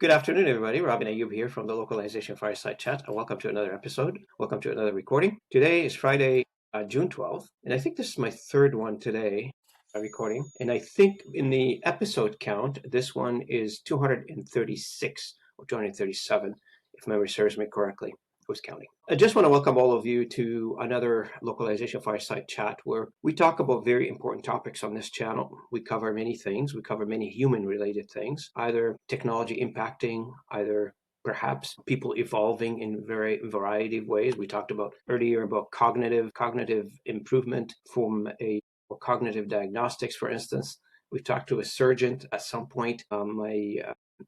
Good afternoon, everybody. Robin Ayoub here from the Localization Fireside Chat, and welcome to another episode. Welcome to another recording. Today is Friday, June 12th, and I think this is my third one today recording. And I think in the episode count, this one is 236 or 237, if memory serves me correctly. Who's counting? I just want to welcome all of you to another Localization Fireside Chat where we talk about very important topics on this channel. We cover many things. We cover many human-related things, either technology impacting, either perhaps people evolving in very variety of ways. We talked about earlier about cognitive improvement from a or cognitive diagnostics, for instance. We've talked to a surgeon at some point.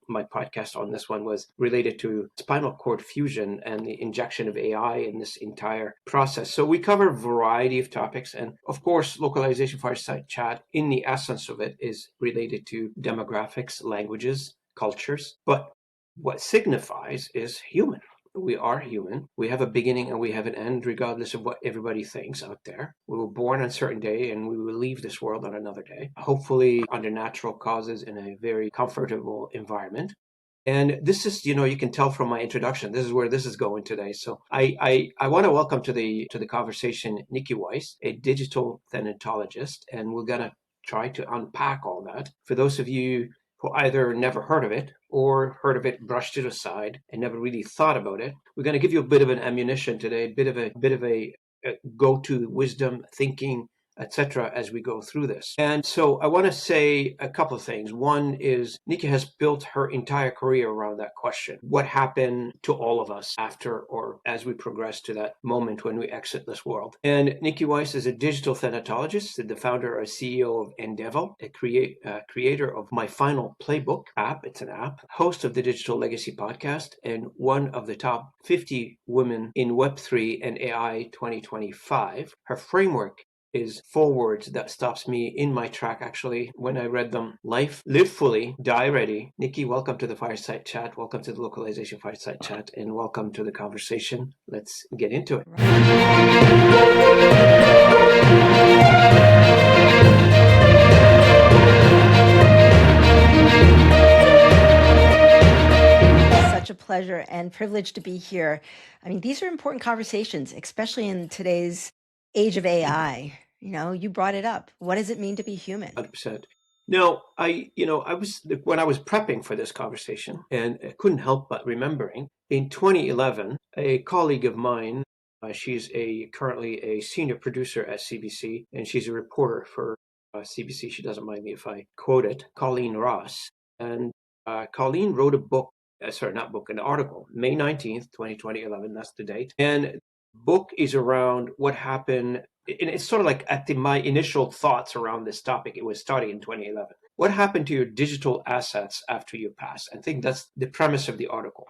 My podcast on this one was related to spinal cord fusion and the injection of AI in this entire process. So we cover a variety of topics. And of course, Localization Fireside Chat, in the essence of it, is related to demographics, languages, cultures. But what signifies is human. We are human. We have a beginning and we have an end, regardless of what everybody thinks out there. We were born on a certain day and we will leave this world on another day, hopefully under natural causes in a very comfortable environment. And this is, you can tell from my introduction, this is where this is going today. So I want to welcome to the conversation Niki Weiss, a digital thanatologist, and we're going to try to unpack all that. For those of you who either never heard of it or heard of it, brushed it aside, and never really thought about it, we're going to give you a bit of an ammunition today, a bit of a go-to wisdom, thinking, etc. as we go through this. And so I want to say a couple of things. One is Niki has built her entire career around that question. What happened to all of us after or as we progress to that moment when we exit this world? And Niki Weiss is a digital thanatologist, the founder and CEO of ENDevo, a creator of My Final Playbook app. It's an app, host of the Digital Legacy podcast, and one of the top 50 women in Web3 and AI 2025. Her framework is 4 words that stops me in my track, actually, when I read them. Live fully, die ready. Niki, welcome to the Fireside Chat. Welcome to the Localization Fireside Chat, and welcome to the conversation. Let's get into it. Such a pleasure and privilege to be here. I mean, these are important conversations, especially in today's age of AI. You brought it up. What does it mean to be human? 100%. Now, I was when I was prepping for this conversation, and I couldn't help but remembering in 2011, a colleague of mine, she's currently a senior producer at CBC, and she's a reporter for CBC. She doesn't mind me if I quote it. Colleen Ross, and Colleen wrote a book. An article, May 19th, 2011. That's the date. And book is around what happened. And it's sort of like my initial thoughts around this topic. It was starting in 2011. What happened to your digital assets after you pass? I think that's the premise of the article.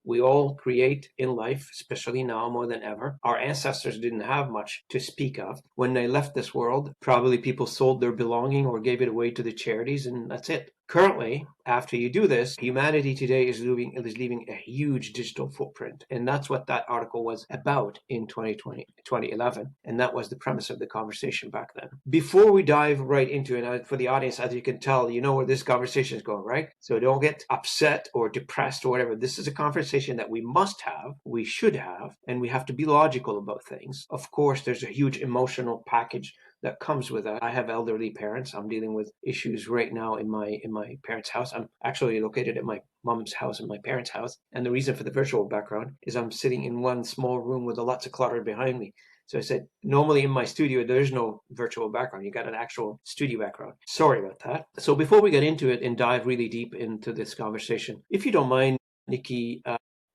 We all create in life, especially now more than ever. Our ancestors didn't have much to speak of. When they left this world, probably people sold their belonging or gave it away to the charities, and that's it. Currently, after you do this, humanity today is leaving a huge digital footprint. And that's what that article was about in 2011. And that was the premise of the conversation back then. Before we dive right into it, for the audience, as you can tell, you know where this conversation is going, right? So don't get upset or depressed or whatever. This is a conversation that we must have, we should have, and we have to be logical about things. Of course, there's a huge emotional package that comes with that. I have elderly parents. I'm dealing with issues right now in my parents' house. I'm actually located at my mom's house and my parents' house. And the reason for the virtual background is I'm sitting in one small room with lots of clutter behind me. So I said, normally in my studio, there's no virtual background. You got an actual studio background. Sorry about that. So before we get into it and dive really deep into this conversation, if you don't mind, Niki,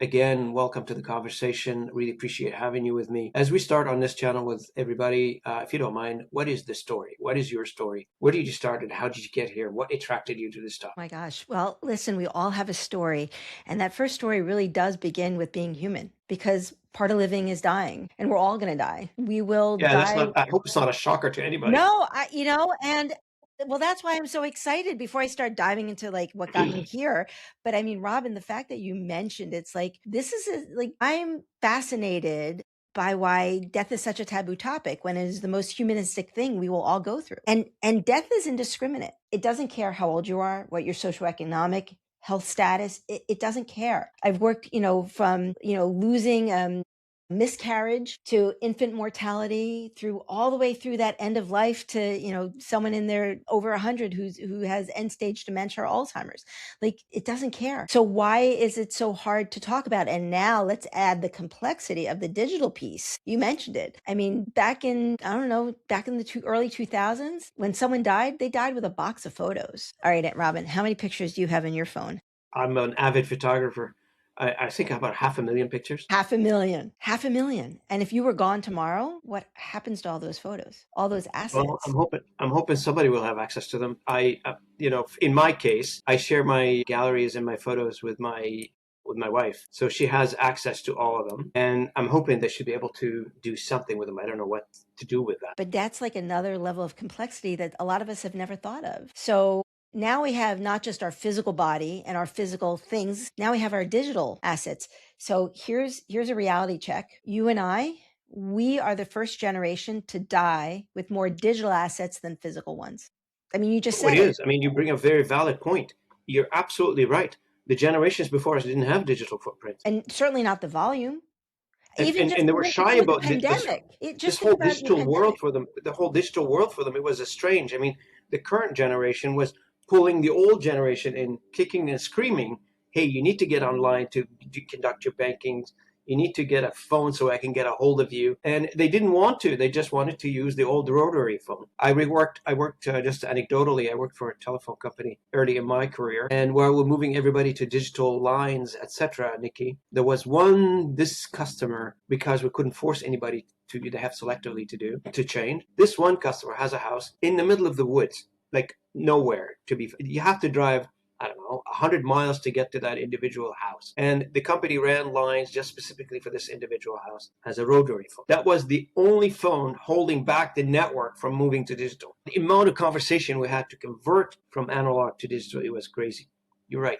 again, welcome to the conversation. Really appreciate having you with me. As we start on this channel with everybody, if you don't mind, what is the story? What is your story? Where did you start and how did you get here? What attracted you to this topic? Oh my gosh. Well, listen, we all have a story. And that first story really does begin with being human, because part of living is dying, and we're all going to die. We will die. I hope it's not a shocker to anybody. No, and well, that's why I'm so excited before I start diving into like what got me here. But I mean, Robin, the fact that you mentioned it's like, I'm fascinated by why death is such a taboo topic when it is the most humanistic thing we will all go through. And death is indiscriminate. It doesn't care how old you are, what your socioeconomic health status. It doesn't care. I've worked, from, losing miscarriage to infant mortality through all the way through that end of life to someone in their over 100 who has end stage dementia or Alzheimer's. Like, it doesn't care. So why is it so hard to talk about? And now let's add the complexity of the digital piece. You mentioned it. I mean, back in the early 2000s, when someone died, they died with a box of photos. All right, Aunt Robin, how many pictures do you have in your phone? I'm an avid photographer. I think I have about 500,000 pictures. 500,000. And if you were gone tomorrow, what happens to all those photos, all those assets? Well, I'm hoping somebody will have access to them. In my case, I share my galleries and my photos with my wife, so she has access to all of them, and I'm hoping that she'll be able to do something with them. I don't know what to do with that. But that's like another level of complexity that a lot of us have never thought of. So now we have not just our physical body and our physical things, now we have our digital assets. So here's a reality check. You and I, we are the first generation to die with more digital assets than physical ones. I mean, you just Oh, said it it. is. I mean, you bring a very valid point. You're absolutely right. The generations before us didn't have digital footprints, And certainly not the volume. and Even and they were think shy about the about pandemic. this Just think whole about the digital pandemic. world for them. The whole digital world for them, it was strange. I mean, the current generation was pulling the old generation in, kicking and screaming, "Hey, you need to get online to conduct your banking. You need to get a phone so I can get a hold of you." And they didn't want to. They just wanted to use the old rotary phone. I worked just anecdotally. I worked for a telephone company early in my career, and while we're moving everybody to digital lines, etc., Nikki, there was this customer, because we couldn't force anybody to they have selectively to change. This one customer has a house in the middle of the woods, like nowhere to be. You have to drive, I don't know, 100 miles to get to that individual house. And the company ran lines just specifically for this individual house as a rotary phone. That was the only phone holding back the network from moving to digital. The amount of conversation we had to convert from analog to digital, it was crazy. You're right.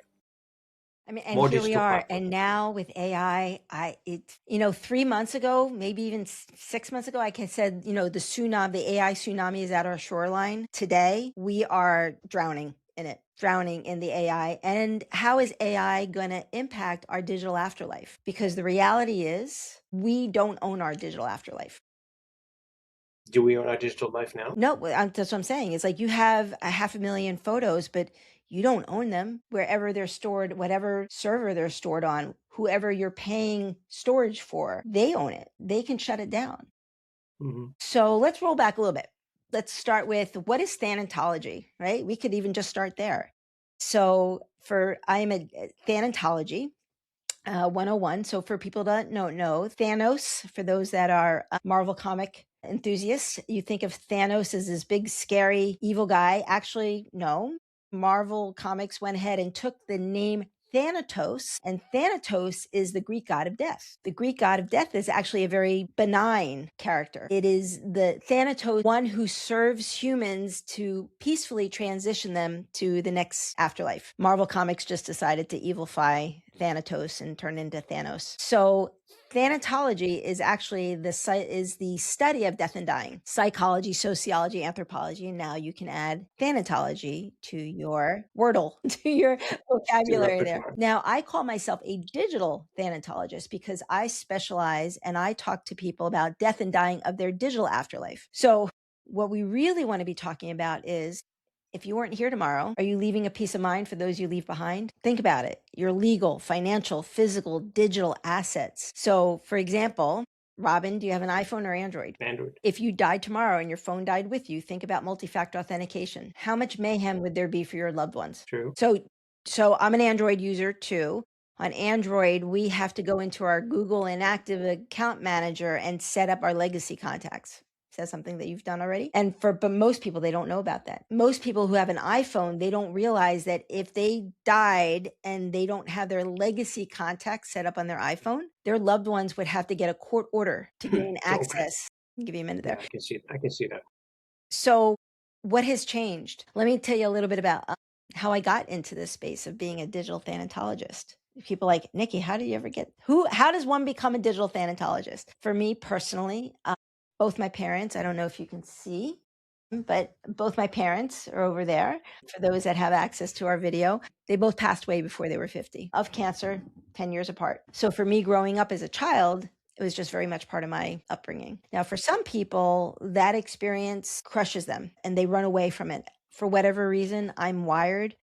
I mean, and More here we digital are. platforms. And now with AI, 3 months ago, maybe even 6 months ago, I said, the AI tsunami is at our shoreline. Today, we are drowning in it, drowning in the AI. And how is AI going to impact our digital afterlife? Because the reality is, we don't own our digital afterlife. Do we own our digital life now? No, that's what I'm saying. It's like you have 500,000 photos, but you don't own them. Wherever they're stored, whatever server they're stored on, whoever you're paying storage for, they own it. They can shut it down. Mm-hmm. So let's roll back a little bit. Let's start with, what is thanatology, right? We could even just start there. So I'm a thanatology 101. So for people that don't know, Thanos, for those that are Marvel comic enthusiasts, you think of Thanos as this big, scary, evil guy. Actually, no. Marvel Comics went ahead and took the name Thanatos, and Thanatos is the Greek god of death. The Greek god of death is actually a very benign character. It is the Thanatos, one who serves humans to peacefully transition them to the next afterlife. Marvel Comics just decided to evilify Thanatos and turn into Thanos. So thanatology is actually the study of death and dying, psychology, sociology, anthropology, and now you can add thanatology to your Wordle, to your vocabulary there. Now, I call myself a digital thanatologist because I specialize and I talk to people about death and dying of their digital afterlife. So what we really want to be talking about is, if you weren't here tomorrow, are you leaving a peace of mind for those you leave behind? Think about it. Your legal, financial, physical, digital assets. So, for example, Robin, do you have an iPhone or Android? Android. If you died tomorrow and your phone died with you, think about multi-factor authentication. How much mayhem would there be for your loved ones? True. So I'm an Android user too. On Android, we have to go into our Google Inactive Account Manager and set up our legacy contacts. Is that something that you've done already? But most people, they don't know about that. Most people who have an iPhone, they don't realize that if they died and they don't have their legacy contacts set up on their iPhone, their loved ones would have to get a court order to gain access. I'll give you a minute there. Yeah, I can see that. So what has changed? Let me tell you a little bit about how I got into this space of being a digital thanatologist. People like, Niki, how do you ever how does one become a digital thanatologist? For me personally, both my parents, I don't know if you can see but both my parents are over there. For those that have access to our video, they both passed away before they were 50 of cancer, 10 years apart. So for me growing up as a child, it was just very much part of my upbringing. Now, for some people, that experience crushes them and they run away from it. For whatever reason, I'm wired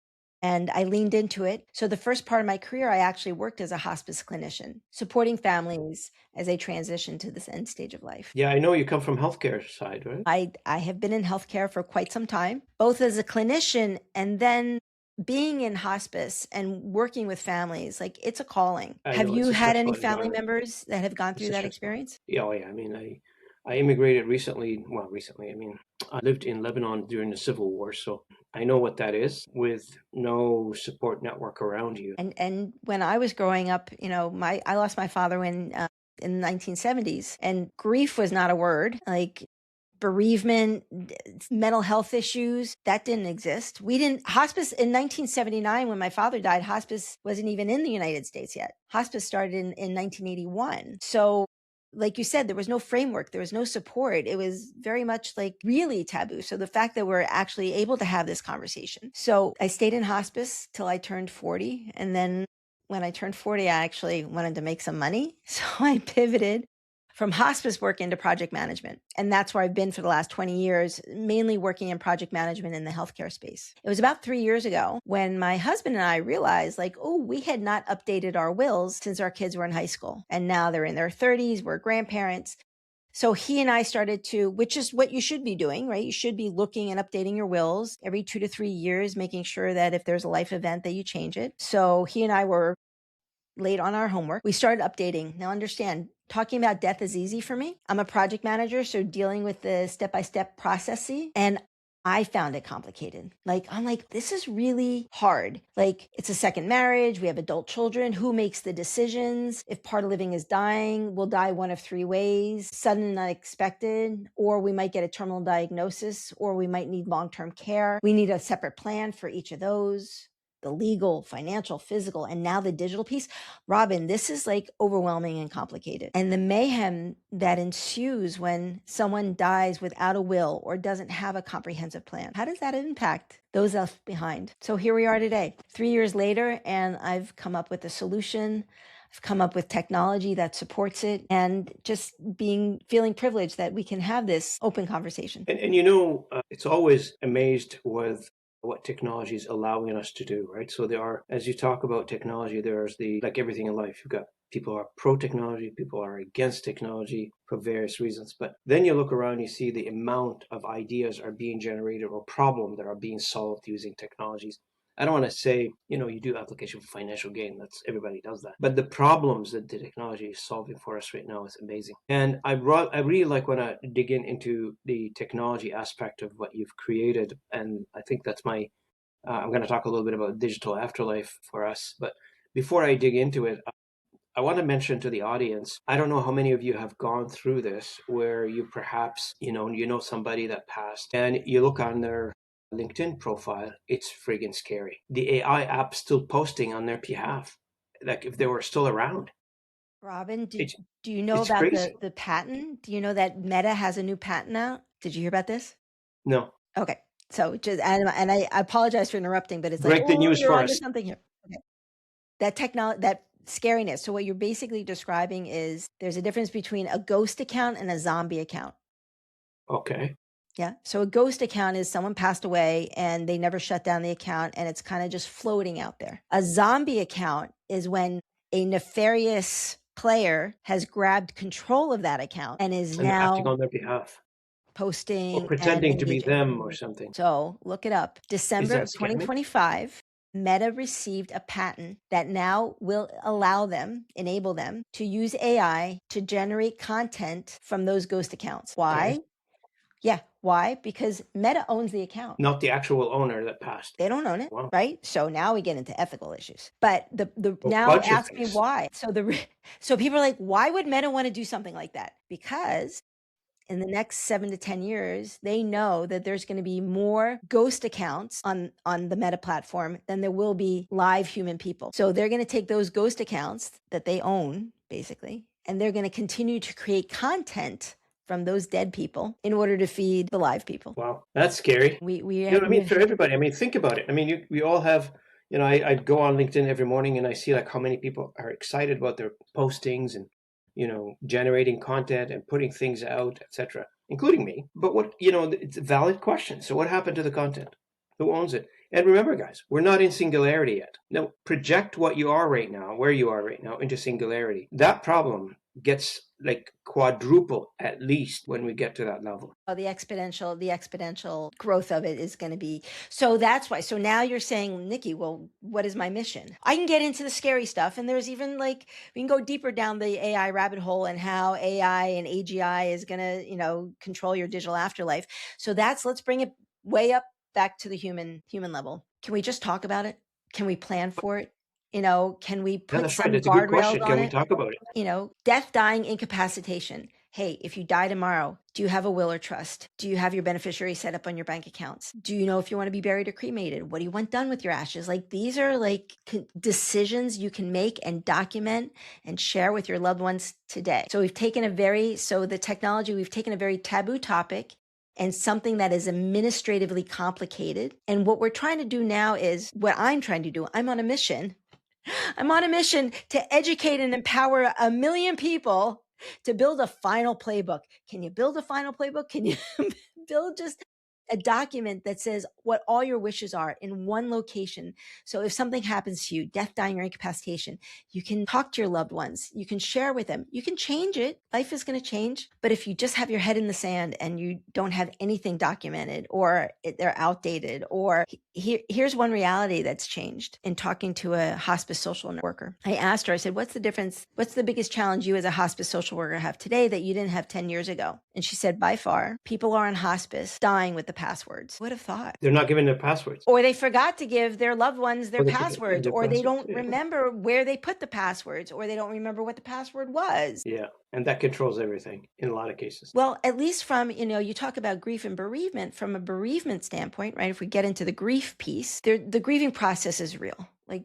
and I leaned into it. So the first part of my career, I actually worked as a hospice clinician, supporting families as they transition to this end stage of life. Yeah, I know you come from healthcare side, right? I have been in healthcare for quite some time, both as a clinician and then being in hospice and working with families. Like, it's a calling. I Have know it's you a had any stressful family environment. members that have gone It's through a that stressful. experience? Yeah, oh yeah. I mean, I immigrated recently. Well, recently. I mean, I lived in Lebanon during the Civil War, so I know what that is with no support network around you. And when I was growing up, I lost my father in the 1970s, and grief was not a word. Like, bereavement, mental health issues, that didn't exist. We didn't hospice in 1979 when my father died. Hospice wasn't even in the United States yet. Hospice started in 1981. So, like you said, there was no framework, there was no support. It was very much like really taboo. So the fact that we're actually able to have this conversation. So I stayed in hospice till I turned 40, and then when I turned 40, I actually wanted to make some money. So I pivoted from hospice work into project management. And that's where I've been for the last 20 years, mainly working in project management in the healthcare space. It was about 3 years ago when my husband and I realized, like, oh, we had not updated our wills since our kids were in high school. And now they're in their 30s, we're grandparents. So he and I started to, which is what you should be doing, right? You should be looking and updating your wills every 2 to 3 years, making sure that if there's a life event that you change it. So he and I were late on our homework. We started updating. Now understand, talking about death is easy for me. I'm a project manager, so dealing with the step-by-step processes, and I found it complicated. I'm like, this is really hard. Like, it's a second marriage. We have adult children. Who makes the decisions? If part of living is dying, we'll die one of 3 ways: sudden and unexpected, or we might get a terminal diagnosis, or we might need long-term care. We need a separate plan for each of those: the legal, financial, physical, and now the digital piece. Robin, this is like overwhelming and complicated. And the mayhem that ensues when someone dies without a will or doesn't have a comprehensive plan, how does that impact those left behind? So here we are today, 3 years later, and I've come up with a solution. I've come up with technology that supports it, and just feeling privileged that we can have this open conversation. And it's always amazed with what technology is allowing us to do, right? So there are, as you talk about technology, there's like everything in life, you've got people are pro technology, people are against technology for various reasons. But then you look around, you see the amount of ideas are being generated or problems that are being solved using technologies. I don't want to say, you do application for financial gain. That's everybody does that. But the problems that the technology is solving for us right now is amazing. And I really like when I dig into the technology aspect of what you've created. And I think that's I'm going to talk a little bit about digital afterlife for us. But before I dig into it, I want to mention to the audience, I don't know how many of you have gone through this, where you perhaps, somebody that passed and you look on their LinkedIn profile, it's friggin' scary. The AI app's still posting on their behalf, like if they were still around. Robin, It's do you know it's about crazy. the patent? Do you know that Meta has a new patent out? Did you hear about this? No, Okay. So just, and I apologize for interrupting, but it's like, break the oh, news you're for onto us. something here. Okay. That scariness. So what you're basically describing is there's a difference between a ghost account and a zombie account. Okay. Yeah. So a ghost account is someone passed away and they never shut down the account and it's kind of just floating out there. A zombie account is when a nefarious player has grabbed control of that account and is And they're acting now on their behalf or posting and pretending to be engaging. them or something. So look it up. Is December that of scamming? 2025, Meta received a patent that now will enable them to use AI to generate content from those ghost accounts. Why? Okay. Yeah. Why? Because Meta owns the account. Not the actual owner that passed. They don't own it, Wow. right? So now we get into ethical issues. But A now bunch of ask me things. why. So people are like, why would Meta want to do something like that? Because in the next 7 to 10 years, they know that there's going to be more ghost accounts on the Meta platform than there will be live human people. So they're going to take those ghost accounts that they own, basically, and they're going to continue to create content from those dead people in order to feed the live people. Wow, that's scary. We You know, I mean, for everybody. I mean, think about it. I mean, we all have. You know, I go on LinkedIn every morning and I see like how many people are excited about their postings and, you know, generating content and putting things out, etc., including me. But what, you know, it's a valid question. So what happened to the content? Who owns it? And remember, guys, we're not in singularity yet. Now, project what you are right now, where you are right now, into singularity. That problem gets like quadruple at least when we get to that level. Oh, the exponential growth of it is going to be. So that's why. So now you're saying, Niki, well, what is my mission? I can get into the scary stuff. And there's even like, we can go deeper down the AI rabbit hole and how AI and AGI is going to, you know, control your digital afterlife. So let's bring it way up back to the human level. Can we just talk about it? Can we plan for it? You know, can we Yeah, put that's right. some That's a good guardrails question. Can on we it? talk about it? You know, death, dying, incapacitation. Hey, if you die tomorrow, do you have a will or trust? Do you have your beneficiary set up on your bank accounts? Do you know if you want to be buried or cremated? What do you want done with your ashes? Like these are like decisions you can make and document and share with your loved ones today. So we've taken we've taken a very taboo topic and something that is administratively complicated. And what we're trying to do now is what I'm trying to do. I'm on a mission to educate and empower 1 million people to build a final playbook. Can you build a final playbook? Can you build just a document that says what all your wishes are in one location? So if something happens to you, death, dying, or incapacitation, you can talk to your loved ones. You can share with them. You can change it. Life is going to change. But if you just have your head in the sand and you don't have anything documented, or they're outdated, or here's one reality that's changed. In talking to a hospice social worker, I asked her, I said, what's the difference? What's the biggest challenge you as a hospice social worker have today that you didn't have 10 years ago? And she said, by far, people are in hospice dying with the passwords. Who would have thought? They're not giving their passwords. Or they forgot to give their loved ones their Or they forget passwords, their or they passwords. don't remember where they put the passwords, or they don't remember what the password was. Yeah, and that controls everything in a lot of cases. Well, at least from, you know, you talk about grief and bereavement, from a bereavement standpoint, right? If we get into the grief piece, the grieving process is real. Like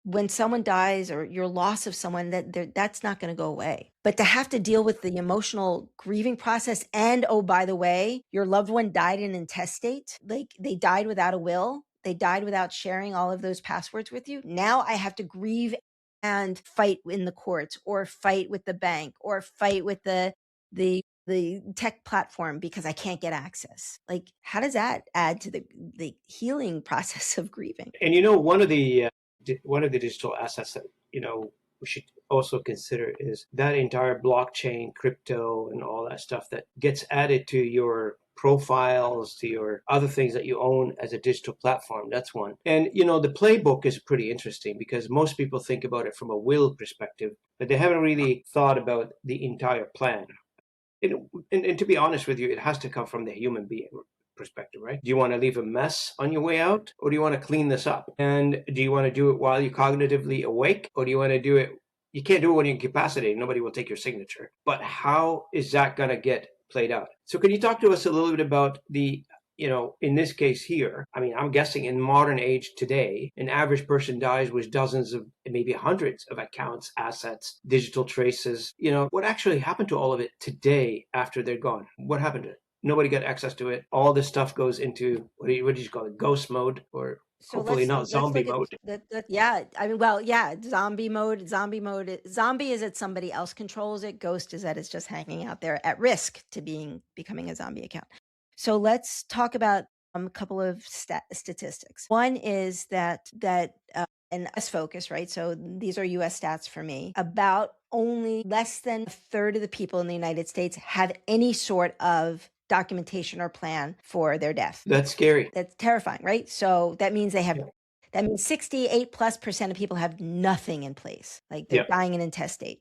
when someone dies or your loss of someone, that's not going to go away. But to have to deal with the emotional grieving process, and oh, by the way, your loved one died in intestate, like they died without a will, they died without sharing all of those passwords with you. Now I have to grieve and fight in the courts, or fight with the bank, or fight with the tech platform because I can't get access. Like, how does that add to the healing process of grieving? And you know, one of the digital assets that, you know, we should also consider is that entire blockchain, crypto, and all that stuff that gets added to your profiles, to your other things that you own as a digital platform. That's one. And, you know, the playbook is pretty interesting because most people think about it from a will perspective, but they haven't really thought about the entire plan. And to be honest with you, it has to come from the human being perspective, right? Do you want to leave a mess on your way out, or do you want to clean this up? And do you want to do it while you're cognitively awake, or do you want to do it? You can't do it when you're incapacitated. Nobody will take your signature. But how is that going to get played out? So can you talk to us a little bit about the, you know, in this case here, I mean, I'm guessing in modern age today, an average person dies with dozens of, maybe hundreds of accounts, assets, digital traces. You know, what actually happened to all of it today after they're gone? What happened to it? Nobody got access to it. All this stuff goes into, what do you call it? Ghost mode, or So hopefully not zombie mode. Yeah, I mean, well, yeah, zombie mode. Zombie is that somebody else controls it. Ghost is that it's just hanging out there at risk to becoming a zombie account. So let's talk about a couple of statistics. One is that and US focus, right? So these are US stats for me. About only less than a third of the people in the United States have any sort of documentation or plan for their death. That's scary. That's terrifying, right? So that means that means 68+% of people have nothing in place. Like they're dying in intestate.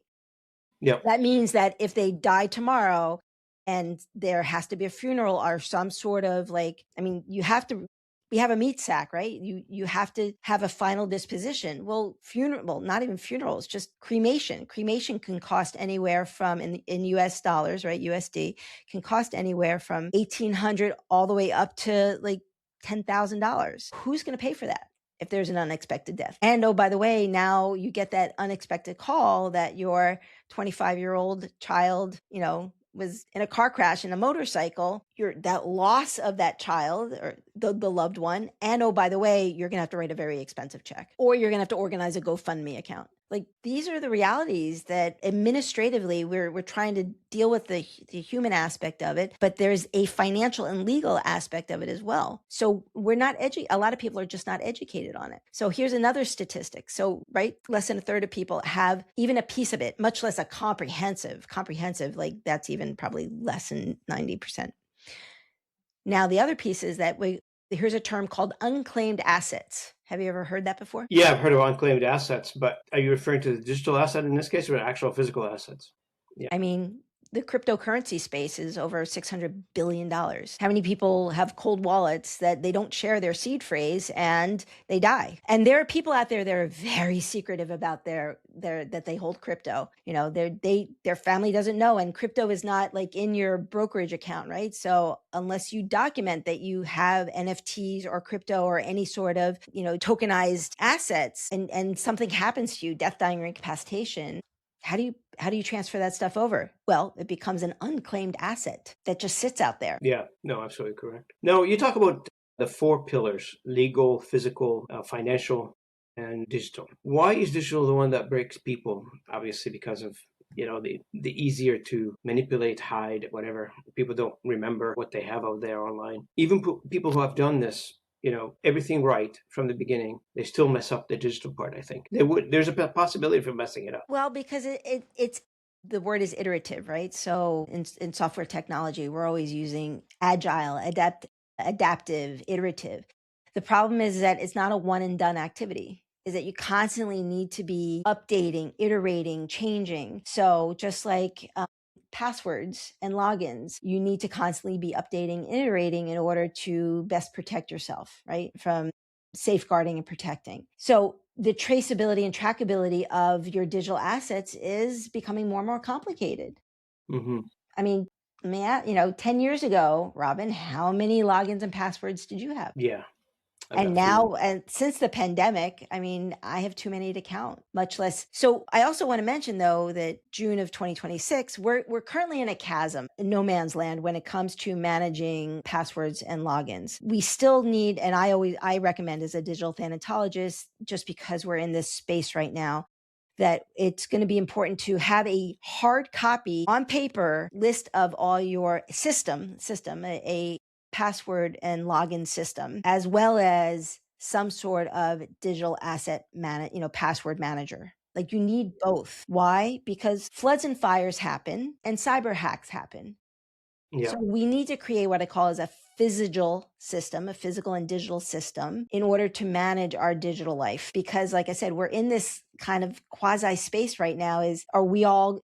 Yeah. That means that if they die tomorrow and there has to be a funeral or some sort of like, I mean, we have a meat sack, right? You have to have a final disposition. Well, not even funerals, just cremation. Cremation can cost anywhere from, in US dollars, right? USD, can cost anywhere from $1,800 all the way up to like $10,000. Who's going to pay for that if there's an unexpected death? And oh, by the way, now you get that unexpected call that your 25-year-old child, you know, was in a car crash in a motorcycle, that loss of that child or the loved one, and oh, by the way, you're gonna have to write a very expensive check, or you're gonna have to organize a GoFundMe account. Like, these are the realities that administratively we're trying to deal with the human aspect of it, but there's a financial and legal aspect of it as well. So we're not a lot of people are just not educated on it. So here's another statistic. So, right, less than a third of people have even a piece of it, much less a comprehensive, like that's even probably less than 90%. Now, the other piece is that here's a term called unclaimed assets. Have you ever heard that before? Yeah, I've heard of unclaimed assets, but are you referring to the digital asset in this case or actual physical assets? Yeah. I mean, the cryptocurrency space is over $600 billion. How many people have cold wallets that they don't share their seed phrase and they die? And there are people out there that are very secretive about that they hold crypto. You know, their family doesn't know, and crypto is not like in your brokerage account, right? So unless you document that you have NFTs or crypto or any sort of, tokenized assets, and something happens to you, death, dying, or incapacitation, how do you transfer that stuff over? Well, it becomes an unclaimed asset that just sits out there. Yeah, no, absolutely correct. Now, you talk about the 4 pillars: legal, physical, financial, and digital. Why is digital the one that breaks people? Obviously, because of the easier to manipulate, hide, whatever. People don't remember what they have out there online. Even people who have done this, everything right from the beginning, they still mess up the digital part. I think there's a possibility for messing it up. Well, because it's the word is iterative, right? So in software technology, we're always using agile, adaptive, iterative. The problem is that it's not a one and done activity, is that you constantly need to be updating, iterating, changing. So just like passwords and logins, you need to constantly be updating, iterating in order to best protect yourself, right? From safeguarding and protecting. So the traceability and trackability of your digital assets is becoming more and more complicated. Mm-hmm. I mean, 10 years ago, Robin, how many logins and passwords did you have? Yeah. And now, and since the pandemic, I mean, I have too many to count, much less. So I also want to mention, though, that June of 2026, we're currently in a chasm, in no man's land when it comes to managing passwords and logins. We still need, and I recommend as a digital thanatologist, just because we're in this space right now, that it's going to be important to have a hard copy on paper list of all your system, a password and login system, as well as some sort of digital asset password manager. Like, you need both. Why? Because floods and fires happen and cyber hacks happen. Yeah. So we need to create what I call as a physical system, a physical and digital system, in order to manage our digital life. Because like I said, we're in this kind of quasi space right now. Are we all,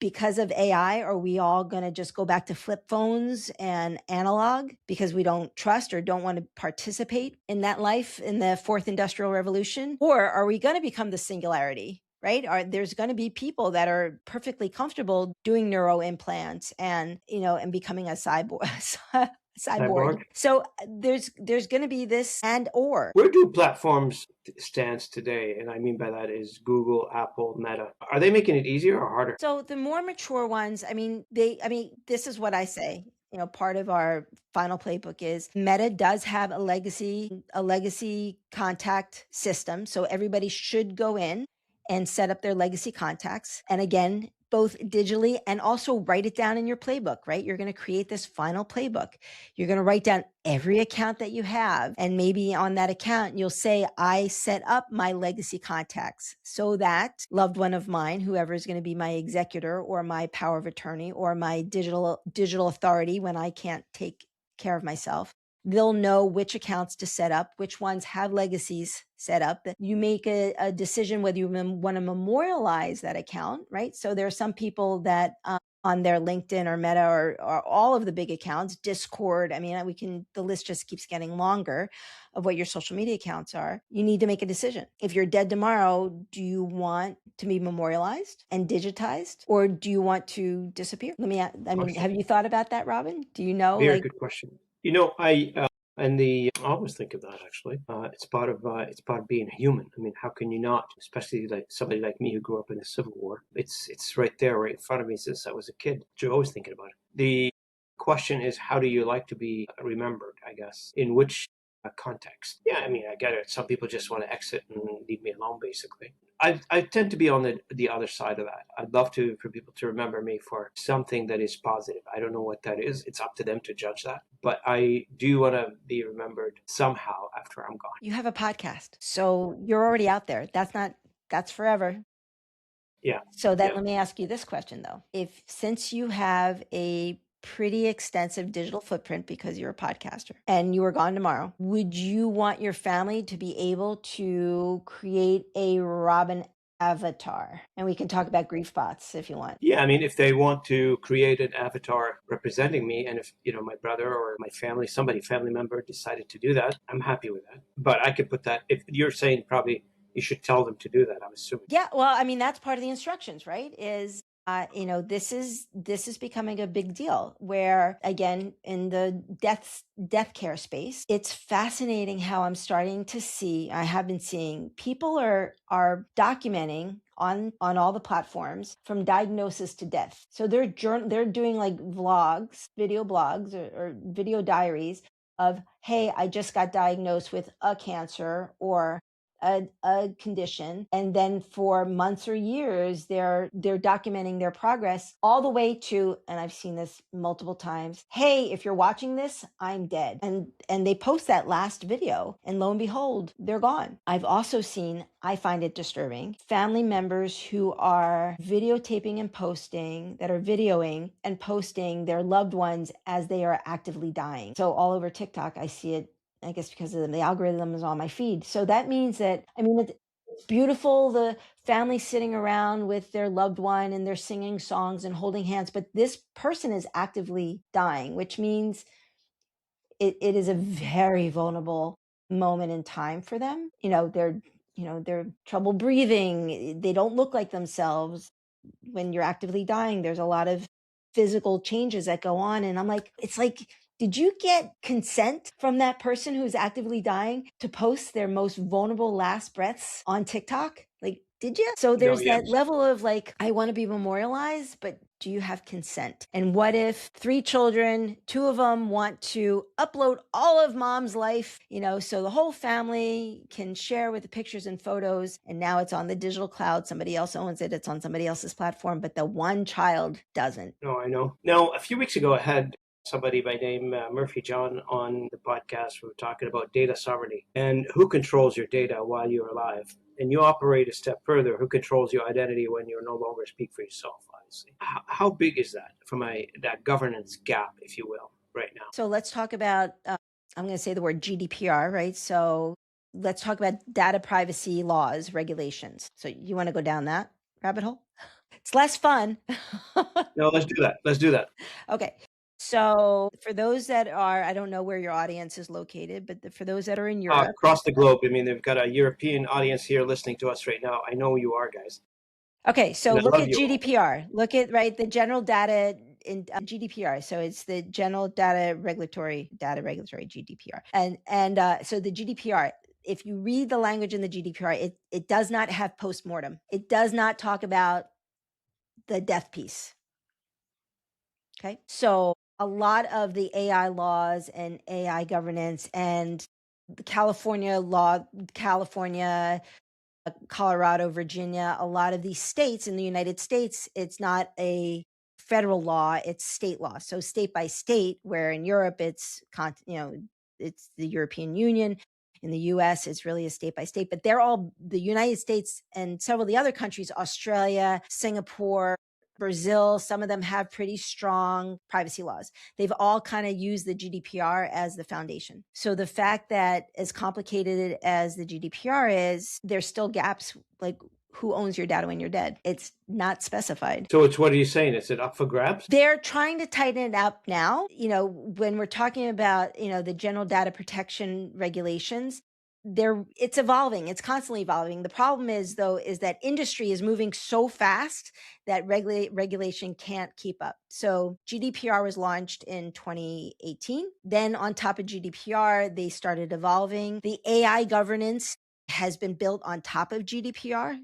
because of AI, are we all going to just go back to flip phones and analog because we don't trust or don't want to participate in that life in the fourth industrial revolution? Or are we going to become the singularity? Right? There's going to be people that are perfectly comfortable doing neuro implants and becoming a cyborg. So there's going to be this and or. Where do platforms stand today? And I mean by that is Google, Apple, Meta. Are they making it easier or harder? So the more mature ones, this is what I say. Part of our final playbook is Meta does have a legacy contact system. So everybody should go in and set up their legacy contacts. And again, both digitally and also write it down in your playbook, right? You're going to create this final playbook. You're going to write down every account that you have. And maybe on that account, you'll say, I set up my legacy contacts so that loved one of mine, whoever is going to be my executor or my power of attorney or my digital authority when I can't take care of myself, they'll know which accounts to set up, which ones have legacies set up. You make a decision whether you want to memorialize that account, right? So there are some people that on their LinkedIn or Meta or all of the big accounts, Discord, the list just keeps getting longer of what your social media accounts are. You need to make a decision. If you're dead tomorrow, do you want to be memorialized and digitized, or do you want to disappear? Have you thought about that, Robin? Do you know? Very good question. I And I always think of that actually. It's part of being human. I mean, how can you not? Especially like somebody like me who grew up in the Civil War. It's right there, right in front of me since I was a kid. You're always thinking about it. The question is, how do you like to be remembered? I guess in which context? Yeah, I mean, I get it. Some people just want to exit and leave me alone, basically. I tend to be on the other side of that. I'd love for people to remember me for something that is positive. I don't know what that is. It's up to them to judge that. But I do want to be remembered somehow after I'm gone. You have a podcast, so you're already out there. That's forever. Yeah. So then Yeah. let me ask you this question though. Since you have a pretty extensive digital footprint because you're a podcaster and you were gone tomorrow, would you want your family to be able to create a Robin avatar? And we can talk about griefbots if you want. Yeah, I mean, if they want to create an avatar representing me, and if my brother or my family member decided to do that, I'm happy with that. But I could put that. If you're saying probably you should tell them to do that, I'm assuming. Yeah, well, I mean, that's part of the instructions, right? This is becoming a big deal where, again, in the death care space, it's fascinating how I have been seeing people are documenting on all the platforms from diagnosis to death. So they're doing like video blogs or video diaries of, hey, I just got diagnosed with a cancer or a condition, and then for months or years they're documenting their progress all the way to, and I've seen this multiple times, hey, if you're watching this, I'm dead, and they post that last video and lo and behold, they're gone. I've also seen, I find it disturbing, family members who are videotaping and posting, that are videoing and posting their loved ones as they are actively dying. So all over TikTok I see it, I guess because of the algorithm is on my feed. So that means that, I mean, it's beautiful, the family sitting around with their loved one and they're singing songs and holding hands, but this person is actively dying, which means it is a very vulnerable moment in time for them. They're trouble breathing. They don't look like themselves. When you're actively dying, there's a lot of physical changes that go on. And I'm like, it's like, did you get consent from that person who's actively dying to post their most vulnerable last breaths on TikTok? Like, did you? So there's that level of like, I want to be memorialized, but do you have consent? And what if 3 children, 2 of them want to upload all of mom's life, so the whole family can share with the pictures and photos, and now it's on the digital cloud. Somebody else owns it. It's on somebody else's platform, but the one child doesn't. No, I know. Now, a few weeks ago, I had somebody by name Murphy John on the podcast. We were talking about data sovereignty and who controls your data while you're alive. And you operate a step further. Who controls your identity when you're no longer speak for yourself, obviously? How big is that from that governance gap, if you will, right now? So let's talk about, I'm going to say the word GDPR, right? So let's talk about data privacy laws, regulations. So you want to go down that rabbit hole? It's less fun. No, let's do that. Okay. So for those that are, I don't know where your audience is located, but for those that are in Europe. Across the globe. I mean, they've got a European audience here listening to us right now. I know you are, guys. Okay, so look at GDPR. Look at, the general data in GDPR. So it's the general data regulatory GDPR. And so the GDPR, if you read the language in the GDPR, it does not have postmortem. It does not talk about the death piece. Okay, so a lot of the AI laws and AI governance and the California law, Colorado, Virginia, a lot of these states in the United States, it's not a federal law, it's state law. So state by state, where in Europe it's it's the European Union. In the US, it's really a state by state, but they're all, the United States and several of the other countries, Australia, Singapore, Brazil, some of them have pretty strong privacy laws. They've all kind of used the GDPR as the foundation. So the fact that, as complicated as the GDPR is, there's still gaps, like who owns your data when you're dead. It's not specified. So what are you saying? Is it up for grabs? They're trying to tighten it up now. When we're talking about, the general data protection regulations, it's evolving. It's constantly evolving. The problem is, though, is that industry is moving so fast that regulation can't keep up. So GDPR was launched in 2018. Then on top of GDPR, they started evolving. The AI governance has been built on top of GDPR.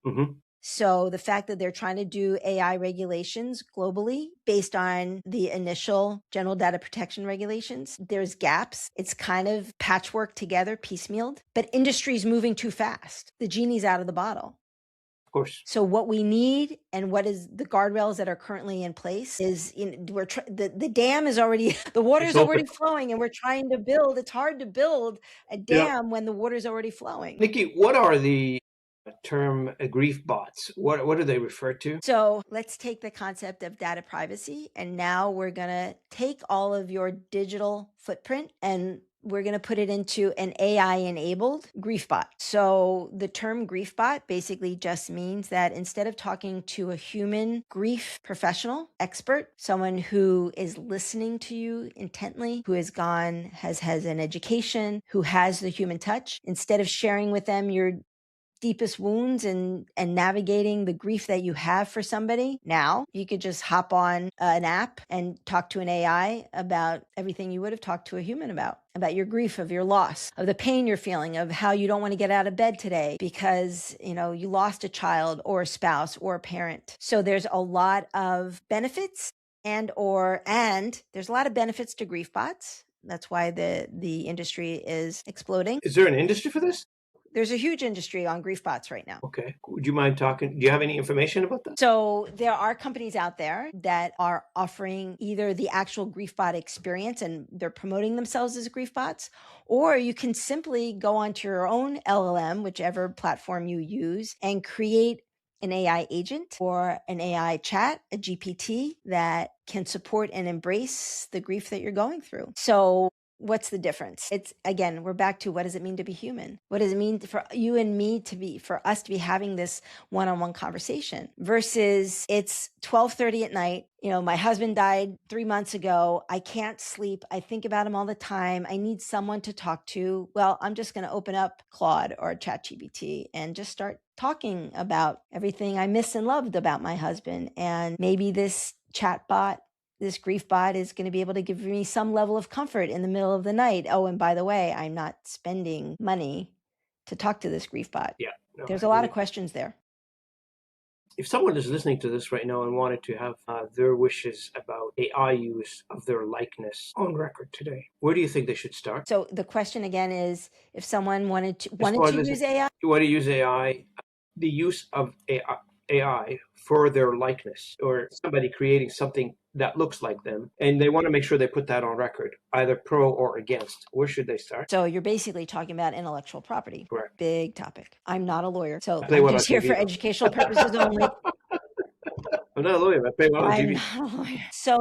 Mm-hmm. So the fact that they're trying to do AI regulations globally based on the initial general data protection regulations, there's gaps. It's kind of patchwork together, piecemealed, but industry's moving too fast. The genie's out of the bottle. Of course. So what we need and what is the guardrails that are currently in place is the dam is already, the water's already flowing, and we're trying to build. It's hard to build a dam when the water's already flowing. Niki, what are the term grief bots? What do they refer to? So let's take the concept of data privacy, and now we're going to take all of your digital footprint and we're going to put it into an AI enabled grief bot. So the term grief bot basically just means that instead of talking to a human grief professional expert, someone who is listening to you intently, who has an education, who has the human touch, instead of sharing with them your deepest wounds and navigating the grief that you have for somebody, now you could just hop on an app and talk to an AI about everything you would have talked to a human about your grief, of your loss, of the pain you're feeling, of how you don't want to get out of bed today because you lost a child or a spouse or a parent. So there's a lot of benefits and there's a lot of benefits to grief bots. That's why the industry is exploding. Is there an industry for this? There's a huge industry on grief bots right now. Okay. Would you mind talking? Do you have any information about that? So there are companies out there that are offering either the actual grief bot experience and they're promoting themselves as grief bots, or you can simply go onto your own LLM, whichever platform you use, and create an AI agent or an AI chat, a GPT that can support and embrace the grief that you're going through. So what's the difference? It's, again, we're back to, what does it mean to be human? What does it mean for you and me for us to be having this one-on-one conversation versus it's 12:30 at night. My husband died 3 months ago. I can't sleep. I think about him all the time. I need someone to talk to. Well, I'm just going to open up Claude or ChatGPT and just start talking about everything I miss and loved about my husband. And maybe this grief bot is going to be able to give me some level of comfort in the middle of the night. Oh, and by the way, I'm not spending money to talk to this grief bot. Yeah. No, there's a lot of questions there. If someone is listening to this right now and wanted to have their wishes about AI use of their likeness on record today, where do you think they should start? So the question again is, if someone wanted to use AI, you want to use AI, the use of AI for their likeness, or somebody creating something that looks like them, and they want to make sure they put that on record, either pro or against, where should they start? So you're basically talking about intellectual property. Correct. Big topic. I'm not a lawyer, so I'm just here for educational purposes only. I'm not a lawyer. I play well on TV. I'm not a lawyer. So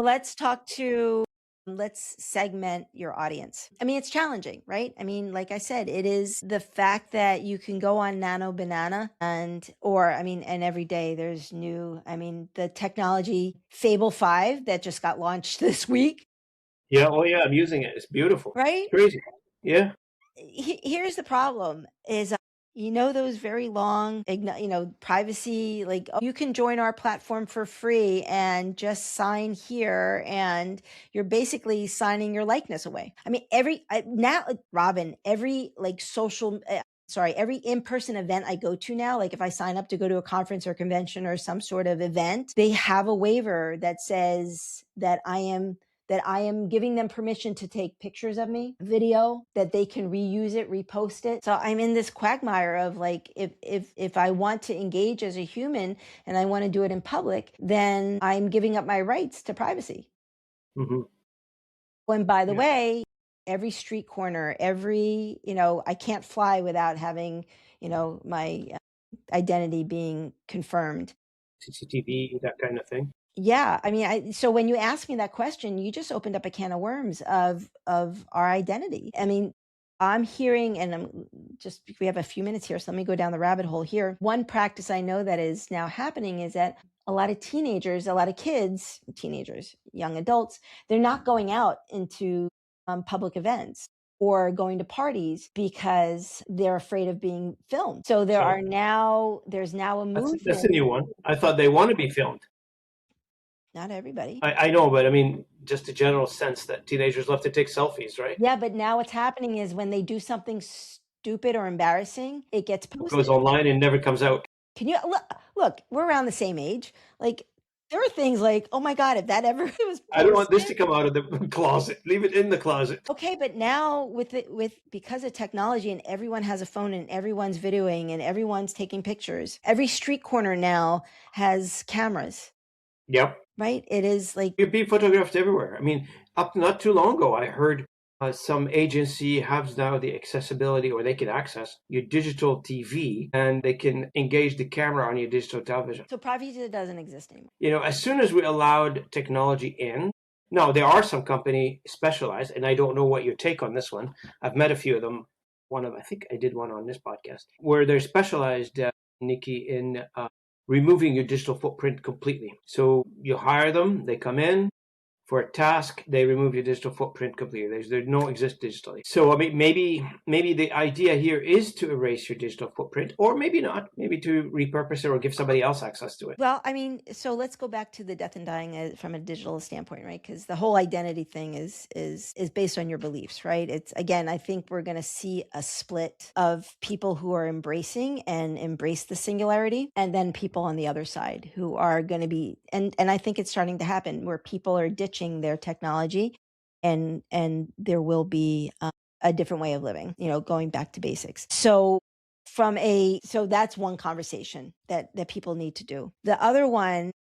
let's segment your audience. I mean, it's challenging, right? I mean, like I said, it is the fact that you can go on Nano Banana and every day there's new, the technology Fable 5 that just got launched this week. Yeah. Oh yeah. I'm using it. It's beautiful. Right? Crazy. Yeah. Here's the problem is, those very long, privacy, like, you can join our platform for free and just sign here, and you're basically signing your likeness away. I mean, every in-person event I go to now, like if I sign up to go to a conference or convention or some sort of event, they have a waiver that says that I am giving them permission to take pictures of me, video, that they can reuse it, repost it. So I'm in this quagmire of like, if I want to engage as a human and I want to do it in public, then I'm giving up my rights to privacy. Mm-hmm. And by the way, every street corner, I can't fly without having, my identity being confirmed. CCTV, that kind of thing. Yeah. I mean, so when you ask me that question, you just opened up a can of worms of our identity. I mean, I'm hearing, and we have a few minutes here, so let me go down the rabbit hole here. One practice I know that is now happening is that a lot of teenagers, young adults, they're not going out into public events, or going to parties because they're afraid of being filmed. So there's now a movement. That's a new one. I thought they want to be filmed. Not everybody. I know, but I mean, just a general sense that teenagers love to take selfies, right? Yeah, but now what's happening is when they do something stupid or embarrassing, it gets posted. It goes online and never comes out. Can you look? We're around the same age. Like, there are things like, oh my God, if that ever was posted, I don't want this to come out of the closet. Leave it in the closet. Okay, but now because of technology and everyone has a phone and everyone's videoing and everyone's taking pictures, every street corner now has cameras. Yep. Right? It is like you're being photographed everywhere. I mean, up not too long ago, I heard some agency has now the accessibility, or they can access your digital TV and they can engage the camera on your digital television. So privacy doesn't exist anymore. You know, as soon as we allowed technology in, now there are some company specialized, and I don't know what your take on this one. I've met a few of them. I think I did one on this podcast, where they're specialized, Niki, in removing your digital footprint completely. So you hire them, they come in for a task, they remove your digital footprint completely. They don't exist digitally. So I mean, maybe the idea here is to erase your digital footprint, or maybe not. Maybe to repurpose it or give somebody else access to it. Well, I mean, so let's go back to the death and dying from a digital standpoint, right? Because the whole identity thing is based on your beliefs, right? It's, again, I think we're going to see a split of people who are embracing the singularity, and then people on the other side who are going to be, and I think it's starting to happen, where people are ditching their technology, and there will be a different way of living, going back to basics. So that's one conversation that people need to do. The other one,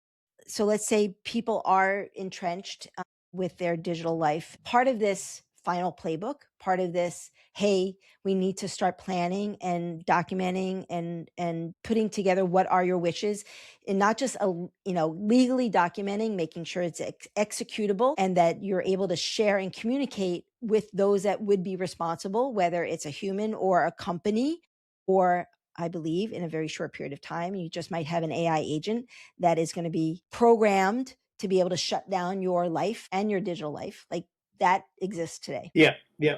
so let's say people are entrenched with their digital life. Part of this final playbook, part of this, hey, we need to start planning and documenting and putting together what are your wishes, and not just legally documenting, making sure it's executable and that you're able to share and communicate with those that would be responsible, whether it's a human or a company, or I believe in a very short period of time, you just might have an AI agent that is going to be programmed to be able to shut down your life and your digital life. Like, that exists today. Yeah.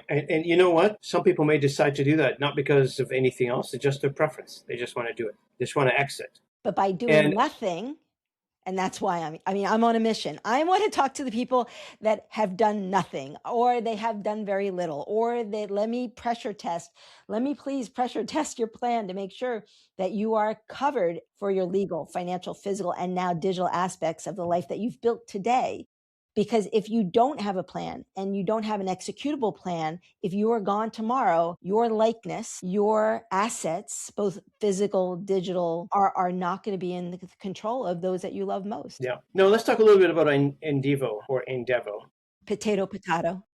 And you know what? Some people may decide to do that, not because of anything else. It's just their preference. They just want to do it. They just want to exit. But by doing nothing, and that's why I'm on a mission. I want to talk to the people that have done nothing, or they have done very little, or they let me please pressure test your plan to make sure that you are covered for your legal, financial, physical, and now digital aspects of the life that you've built today. Because if you don't have a plan and you don't have an executable plan, if you are gone tomorrow, your likeness, your assets, both physical, digital, are not going to be in the control of those that you love most. Yeah. No, let's talk a little bit about ENDevo or ENDevo. Potato.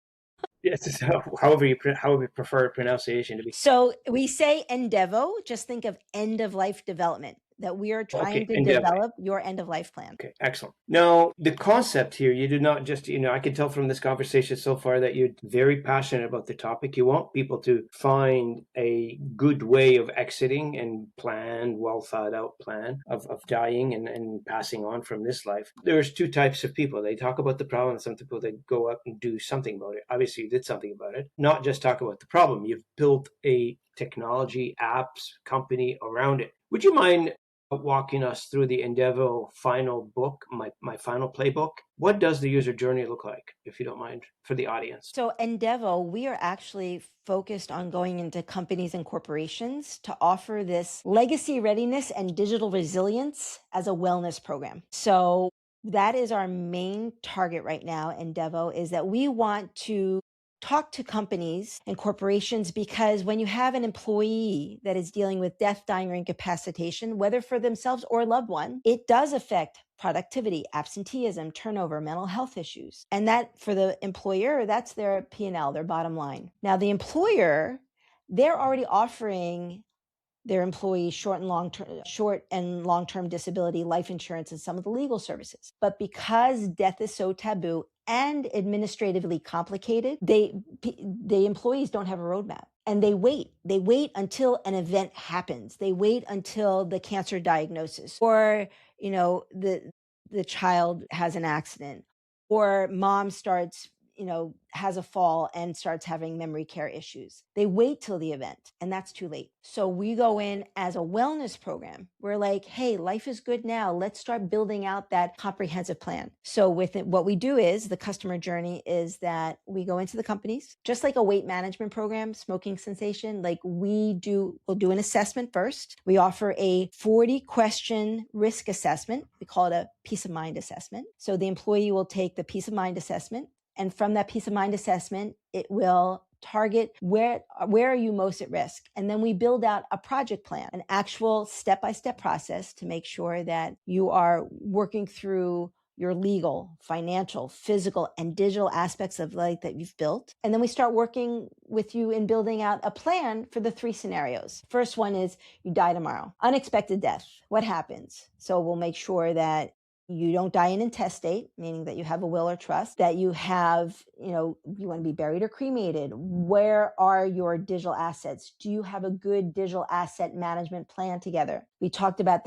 Yes, however you prefer pronunciation to be. So we say ENDevo, just think of end of life development, that we are trying to develop your end of life plan. Okay, excellent. Now, the concept here, you do not just, I can tell from this conversation so far that you're very passionate about the topic. You want people to find a good way of exiting and well thought out plan of dying and passing on from this life. There's two types of people. They talk about the problem, and some people that go up and do something about it. Obviously, you did something about it. Not just talk about the problem. You've built a technology apps company around it. Would you mind walking us through the ENDevo final book, my final playbook? What does the user journey look like, if you don't mind, for the audience? So ENDevo, we are actually focused on going into companies and corporations to offer this legacy readiness and digital resilience as a wellness program. So that is our main target right now, ENDevo, is that we want to talk to companies and corporations, because when you have an employee that is dealing with death, dying, or incapacitation, whether for themselves or a loved one, it does affect productivity, absenteeism, turnover, mental health issues. And that, for the employer, that's their P&L, their bottom line. Now, the employer, they're already offering their employees short and long-term disability, life insurance, and some of the legal services. But because death is so taboo and administratively complicated, the employees don't have a roadmap, and they wait until an event happens. They wait until the cancer diagnosis, or the child has an accident, or mom starts has a fall and starts having memory care issues. They wait till the event, and that's too late. So we go in as a wellness program. We're like, hey, life is good now. Let's start building out that comprehensive plan. So with it, what we do is the customer journey is that we go into the companies, just like a weight management program, smoking cessation, like we'll do an assessment first. We offer a 40-question risk assessment. We call it a peace of mind assessment. So the employee will take the peace of mind assessment, and from that peace of mind assessment, it will target where are you most at risk. And then we build out a project plan, an actual step-by-step process to make sure that you are working through your legal, financial, physical, and digital aspects of life that you've built. And then we start working with you in building out a plan for the 3 scenarios. First one is you die tomorrow. Unexpected death. What happens? So we'll make sure that you don't die in intestate, meaning that you have a will or trust, that you have, you want to be buried or cremated. Where are your digital assets? Do you have a good digital asset management plan together? We talked about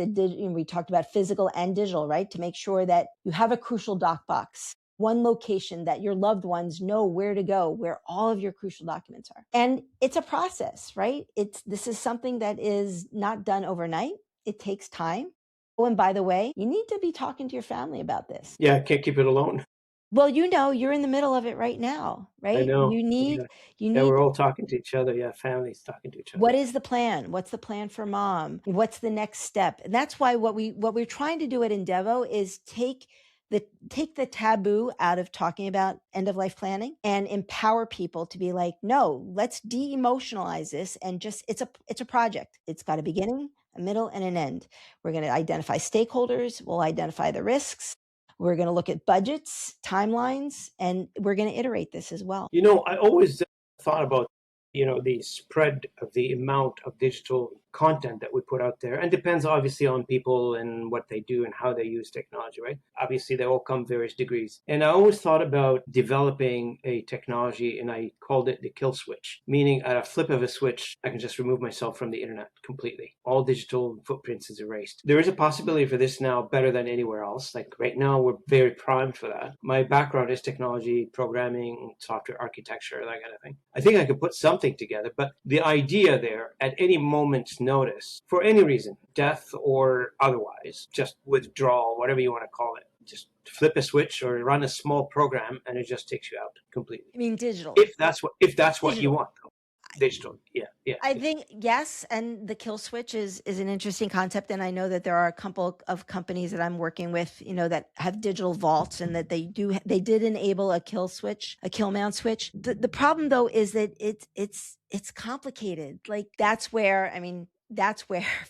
physical and digital, right? To make sure that you have a crucial doc box, one location that your loved ones know where to go, where all of your crucial documents are. And it's a process, right? This is something that is not done overnight. It takes time. Oh, and by the way, you need to be talking to your family about this. Yeah, I can't keep it alone. Well, you're in the middle of it right now, right? I know. You need, Yeah. you Yeah, need, we're all talking to each other. Yeah, families talking to each other. what is the plan? What's the plan for mom? What's the next step? And that's why what we're trying to do at ENDevo is take the taboo out of talking about end of life planning and empower people to be like, no, let's de-emotionalize this and just, it's a project. It's got a beginning, a middle, and an end. We're going to identify stakeholders. We'll identify the risks. We're going to look at budgets, timelines, and we're going to iterate this as well. I always thought about, the spread of the amount of digital content that we put out there, and depends obviously on people and what they do and how they use technology, right? Obviously, they all come various degrees. And I always thought about developing a technology, and I called it the kill switch, meaning at a flip of a switch, I can just remove myself from the internet completely. All digital footprints is erased. There is a possibility for this now better than anywhere else. Like right now, we're very primed for that. My background is technology, programming, software architecture, that kind of thing. I think I could put something together, but the idea there, at any moment's notice, for any reason, death or otherwise, just withdrawal, whatever you want to call it, just flip a switch or run a small program and it just takes you out completely. I mean, digital. If that's what you want, though. Digital, yeah. I think yes, and the kill switch is an interesting concept, and I know that there are a couple of companies that I'm working with, that have digital vaults, and that they did enable a kill switch, a kill mount switch. The problem though is that it's complicated. Like that's where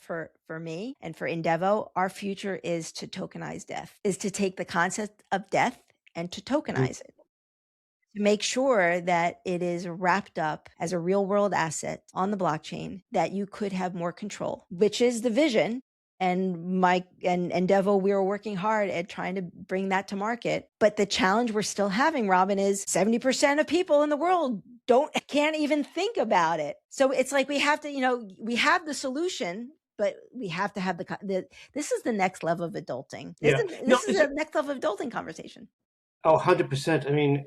for me and for ENDevo, our future is to tokenize death, is to take the concept of death and to tokenize it. To make sure that it is wrapped up as a real world asset on the blockchain, that you could have more control, which is the vision. And Mike and ENDevo, we are working hard at trying to bring that to market. But the challenge we're still having, Robin, is 70% of people in the world can't even think about it. So it's like we have to, we have the solution, but we have to have this is the next level of adulting. This is the next level of adulting conversation. Oh, 100%. I mean,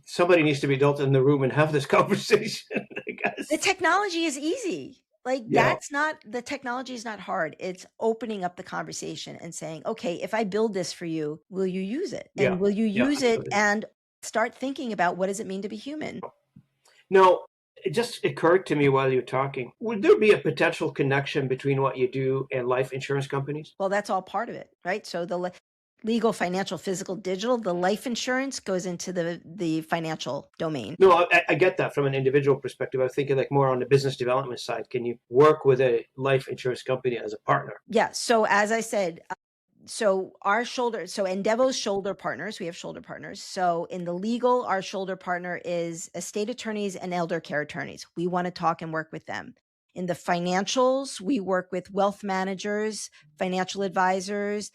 somebody needs to be adult in the room and have this conversation, I guess. The technology is easy. Like the technology is not hard. It's opening up the conversation and saying, okay, if I build this for you, will you use it? And will you use it and start thinking about what does it mean to be human? No, it just occurred to me while you're talking. Would there be a potential connection between what you do and life insurance companies? Well, that's all part of it, right? So the legal, financial, physical, digital, the life insurance goes into the financial domain. No, I get that from an individual perspective. I was thinking like more on the business development side. Can you work with a life insurance company as a partner? Yeah. So as I said, ENDevo's shoulder partners, we have shoulder partners. So in the legal, our shoulder partner is estate attorneys and elder care attorneys. We want to talk and work with them. In the financials, we work with wealth managers, financial advisors,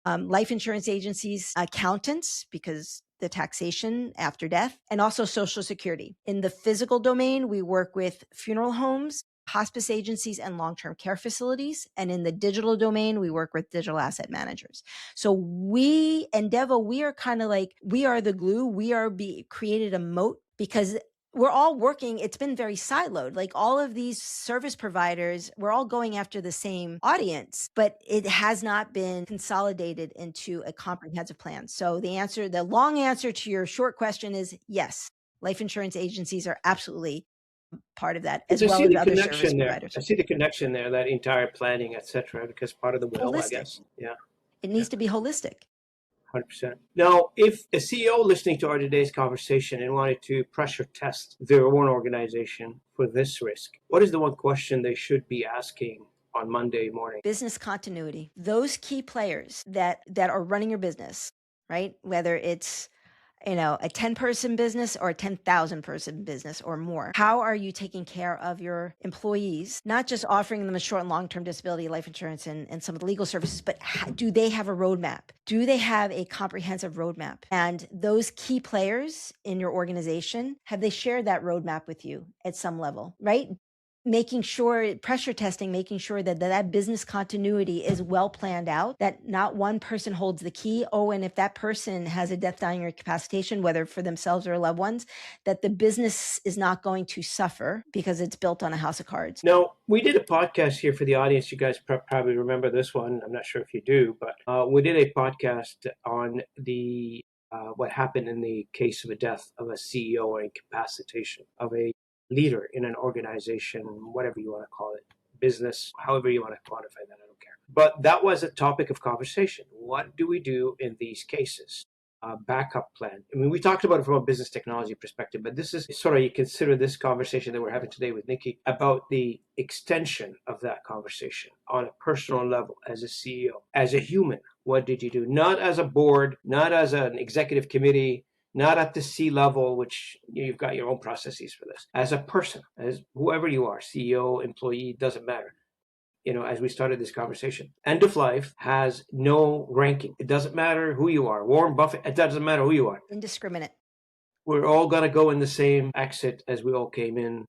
life insurance agencies, accountants, because the taxation after death, and also Social Security. In the physical domain, we work with funeral homes, hospice agencies and long-term care facilities. And in the digital domain, we work with digital asset managers. So we, ENDevo, we are kind of like, we are the glue. We are created a moat because we're all working. It's been very siloed. Like all of these service providers, we're all going after the same audience, but it has not been consolidated into a comprehensive plan. So the long answer to your short question is yes, life insurance agencies are absolutely part of that, as well as other service providers. I see the connection there, that entire planning, etc., because part of the will, Holistic. I guess. Yeah. It needs to be holistic. 100%. Now, if a CEO listening to our today's conversation and wanted to pressure test their own organization for this risk, what is the one question they should be asking on Monday morning? Business continuity. Those key players that are running your business, right? Whether it's a 10-person business or a 10,000 person business or more. How are you taking care of your employees? Not just offering them a short and long-term disability, life insurance, and some of the legal services, but do they have a roadmap? Do they have a comprehensive roadmap? And those key players in your organization, have they shared that roadmap with you at some level, right? Making sure, pressure testing, making sure that business continuity is well planned out, that not one person holds the key. Oh, and if that person has a death, dying, or incapacitation, whether for themselves or loved ones, that the business is not going to suffer because it's built on a house of cards. Now, we did a podcast here for the audience. You guys probably remember this one. I'm not sure if you do, but we did a podcast on the what happened in the case of a death of a CEO or incapacitation of a leader in an organization, whatever you want to call it, business, however you want to quantify that, I don't care. But that was a topic of conversation. What do we do in these cases? Backup plan. I mean, we talked about it from a business technology perspective, but this is sort of, you consider this conversation that we're having today with Niki about the extension of that conversation on a personal level as a CEO, as a human. What did you do? Not as a board, not as an executive committee, not at the C level, which you've got your own processes for this. As a person, as whoever you are, CEO, employee, doesn't matter. As we started this conversation, end of life has no ranking. It doesn't matter who you are. Warren Buffett, it doesn't matter who you are. Indiscriminate. We're all going to go in the same exit as we all came in,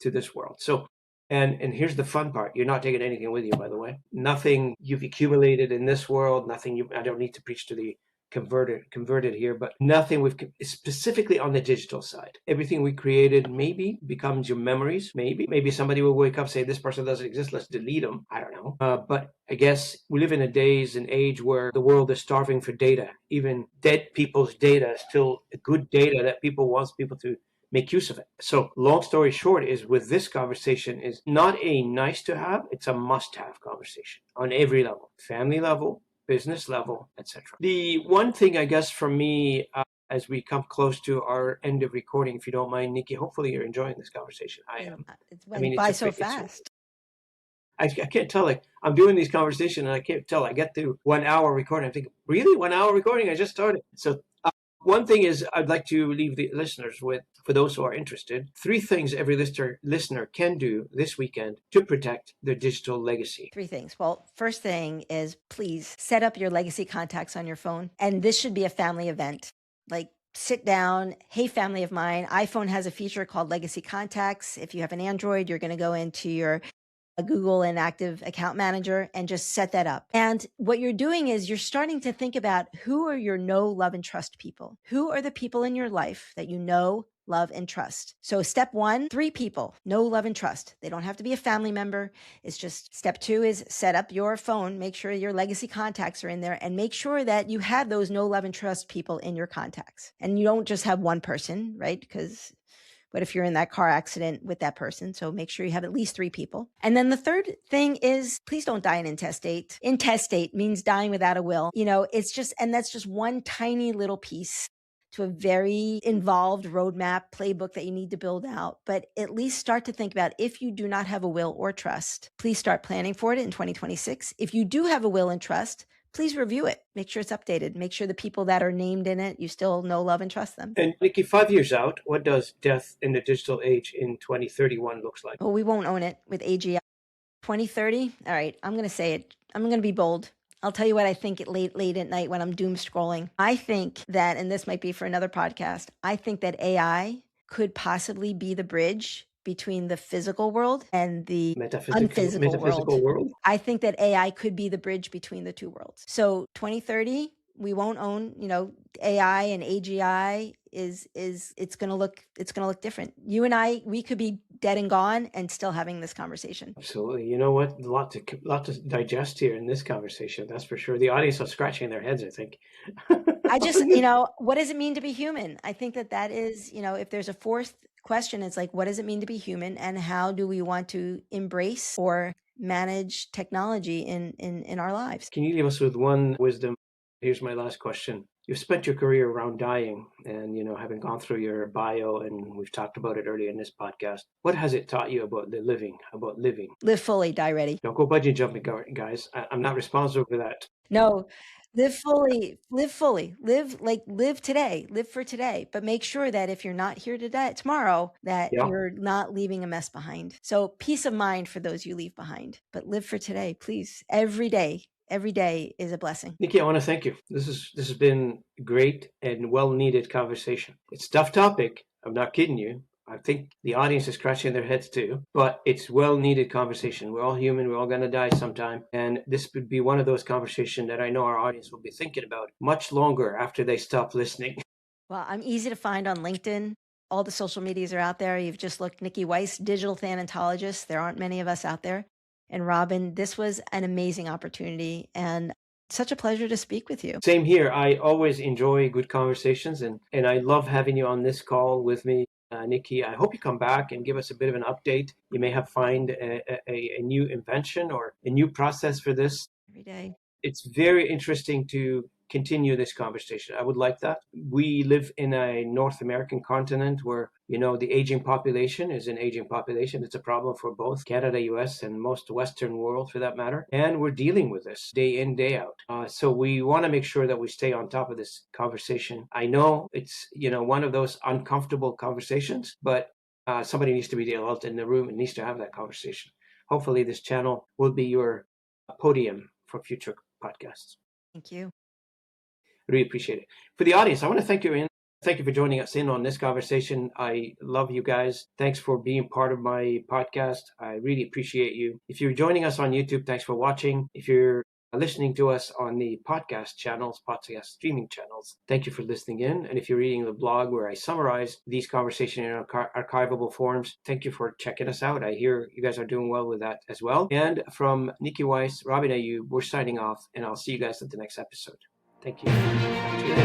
to this world. So, and here's the fun part. You're not taking anything with you, by the way. Nothing you've accumulated in this world, I don't need to preach to the converted here, but nothing we've specifically on the digital side. Everything we created maybe becomes your memories. Maybe somebody will wake up, say this person doesn't exist, let's delete them. I don't know. But I guess we live in a days and age where the world is starving for data. Even dead people's data is still good data that people wants people to make use of it. So long story short is, with this conversation, is not a nice to have, it's a must have conversation on every level, family level, business level, etc. The one thing, I guess, for me, as we come close to our end of recording, if you don't mind, Niki, hopefully you're enjoying this conversation. I am. It went by so fast. I can't tell, like, I'm doing these conversations and I can't tell. I get to 1 hour recording. I think, really? 1 hour recording? I just started. So one thing is, I'd like to leave the listeners with, for those who are interested, 3 things every listener can do this weekend to protect their digital legacy. 3 things. Well, first thing is, please set up your legacy contacts on your phone. And this should be a family event. Like, sit down. Hey, family of mine, iPhone has a feature called Legacy Contacts. If you have an Android, you're going to go into your Google and Active Account Manager and just set that up. And what you're doing is you're starting to think about, who are your know, love, and trust people? Who are the people in your life that you know, love, and trust? So step 1, 3 people, know, love, and trust. They don't have to be a family member. It's just step 2 is set up your phone, make sure your legacy contacts are in there, and make sure that you have those know, love, and trust people in your contacts. And you don't just have one person, right? Because what if you're in that car accident with that person? So make sure you have at least 3 people. And then the third thing is, please don't die in intestate. Intestate means dying without a will. It's just, and that's just one tiny little piece to a very involved roadmap, playbook that you need to build out. But at least start to think about, if you do not have a will or trust, please start planning for it in 2026. If you do have a will and trust, please review it. Make sure it's updated. Make sure the people that are named in it, you still know, love, and trust them. And Niki, 5 years out, what does death in the digital age in 2031 looks like? Well, we won't own it with AGI. 2030? All right, I'm going to say it. I'm going to be bold. I'll tell you what I think late at night when I'm doom scrolling. I think that, and this might be for another podcast, I think that AI could possibly be the bridge between the physical world and the unphysical metaphysical world. I think that AI could be the bridge between the two worlds. So 2030, we won't own, AI and AGI is it's going to look different. You and I, we could be dead and gone and still having this conversation. Absolutely. You know what? A lot to digest here in this conversation. That's for sure. The audience are scratching their heads, I think. I just, what does it mean to be human? I think that is, if there's a fourth question, it's like, what does it mean to be human, and how do we want to embrace or manage technology in our lives? Can you leave us with one wisdom? Here's my last question. You've spent your career around dying and, having gone through your bio, and we've talked about it earlier in this podcast. What has it taught you about living? Live fully, die ready. Don't go bungee jumping, guys. I'm not responsible for that. No, live fully, live today, live for today, but make sure that if you're not here tomorrow, that you're not leaving a mess behind. So peace of mind for those you leave behind, but live for today, please. Every day is a blessing. Niki, I want to thank you. This has been great and well-needed conversation. It's a tough topic. I'm not kidding you. I think the audience is scratching their heads too, but it's well-needed conversation. We're all human. We're all going to die sometime. And this would be one of those conversations that I know our audience will be thinking about much longer after they stop listening. Well, I'm easy to find on LinkedIn. All the social medias are out there. You've just looked Niki Weiss, Digital Thanatologist. There aren't many of us out there. And Robin, this was an amazing opportunity and such a pleasure to speak with you. Same here. I always enjoy good conversations, and I love having you on this call with me. Niki, I hope you come back and give us a bit of an update. You may have find a new invention or a new process for this. Every day. It's very interesting to continue this conversation. I would like that. We live in a North American continent where, the aging population is an aging population. It's a problem for both Canada, US, and most Western world for that matter. And we're dealing with this day in, day out. So we want to make sure that we stay on top of this conversation. I know it's, one of those uncomfortable conversations, but somebody needs to be the adult in the room and needs to have that conversation. Hopefully this channel will be your podium for future podcasts. Thank you. Really appreciate it. For the audience, I want to thank you for joining us in on this conversation. I love you guys. Thanks for being part of my podcast. I really appreciate you. If you're joining us on YouTube, thanks for watching. If you're listening to us on the podcast streaming channels, thank you for listening in. And if you're reading the blog where I summarize these conversations in archivable forms, thank you for checking us out. I hear you guys are doing well with that as well. And from Niki Weiss, Robin Ayoub, we're signing off, and I'll see you guys at the next episode. Thank you.